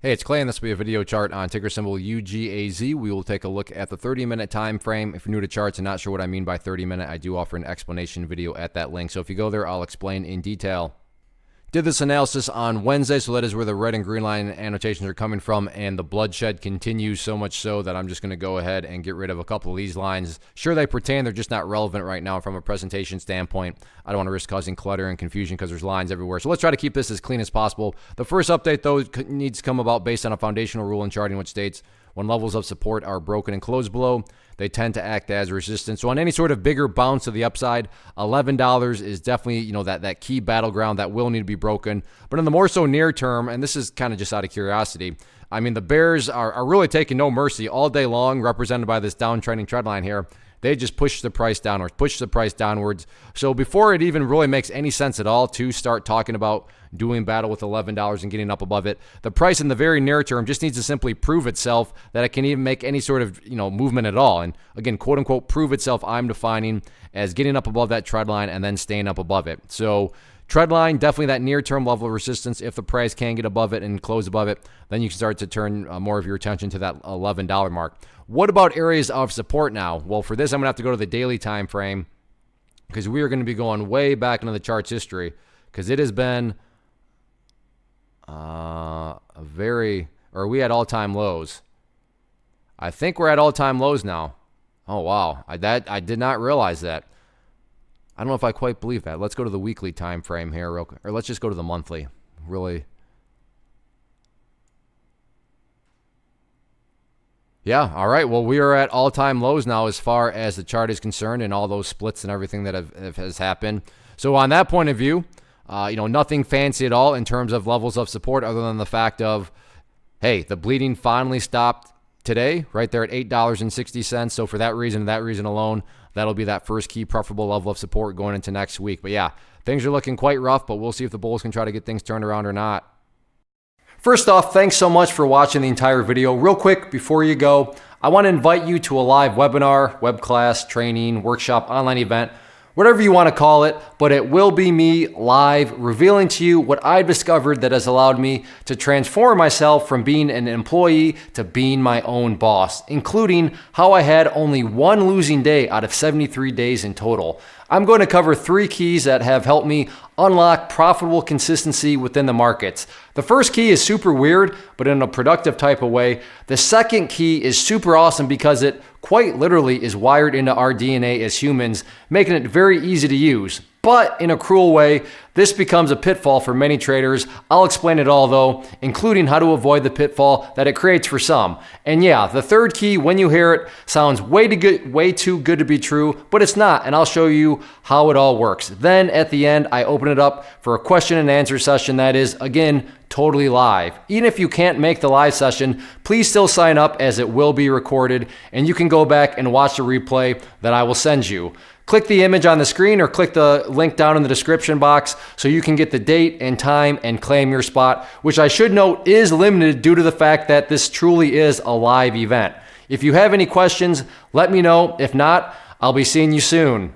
Hey, it's Clay, and this will be a video chart on ticker symbol UGAZ. We will take a look at the 30-minute time frame. If you're new to charts and not sure what I mean by 30-minute, I do offer an explanation video at that link. So if you go there, I'll explain in detail. Did this analysis on Wednesday, so that is where the red and green line annotations are coming from, and the bloodshed continues, so much so that I'm just going to go ahead and get rid of a couple of these lines. Sure, they pertain, they're just not relevant right now from a presentation standpoint. I don't want to risk causing clutter and confusion because there's lines everywhere. So let's try to keep this as clean as possible. The first update, though, needs to come about based on a foundational rule in charting, which states when levels of support are broken and closed below, they tend to act as resistance. So on any sort of bigger bounce to the upside, $11 is definitely, that key battleground that will need to be broken. But in the more so near term, and this is kind of just out of curiosity, I mean, the bears are really taking no mercy all day long, represented by this downtrending trend line here. They just push the price downwards, So before it even really makes any sense at all to start talking about doing battle with $11 and getting up above it, the price in the very near term just needs to simply prove itself that it can even make any sort of movement at all. And again, quote unquote, prove itself, I'm defining as getting up above that trend line and then staying up above it. So trend line, definitely that near-term level of resistance. If the price can get above it and close above it, then you can start to turn more of your attention to that $11 mark. What about areas of support now? Well, for this, I'm going to have to go to the daily time frame because we are going to be going way back into the chart's history because it has been we had all-time lows. I think we're at all-time lows now. Oh, wow. I did not realize that. I don't know if I quite believe that. Let's go to the weekly time frame here real quick. Or let's just go to the monthly. Really. Yeah, all right. Well, we are at all-time lows now as far as the chart is concerned and all those splits and everything that has happened. So on that point of view, nothing fancy at all in terms of levels of support other than the fact of, hey, the bleeding finally stopped today right there at $8.60. So for that reason alone, that'll be that first key preferable level of support going into next week. But yeah, things are looking quite rough, but we'll see if the bulls can try to get things turned around or not. First off, thanks so much for watching the entire video. Real quick, before you go, I want to invite you to a live webinar, web class, training, workshop, online event, whatever you want to call it, but it will be me live revealing to you what I've discovered that has allowed me to transform myself from being an employee to being my own boss, including how I had only one losing day out of 73 days in total. I'm going to cover 3 keys that have helped me unlock profitable consistency within the markets. The first key is super weird, but in a productive type of way. The second key is super awesome because it quite literally is wired into our DNA as humans, making it very easy to use. But in a cruel way, this becomes a pitfall for many traders. I'll explain it all though, including how to avoid the pitfall that it creates for some. And yeah, the third key, when you hear it, sounds way too good to be true, but it's not, and I'll show you how it all works. Then at the end, I open it up for a question and answer session that is, again, totally live. Even if you can't make the live session, please still sign up as it will be recorded, and you can go back and watch the replay that I will send you. Click the image on the screen or click the link down in the description box so you can get the date and time and claim your spot, which I should note is limited due to the fact that this truly is a live event. If you have any questions, let me know. If not, I'll be seeing you soon.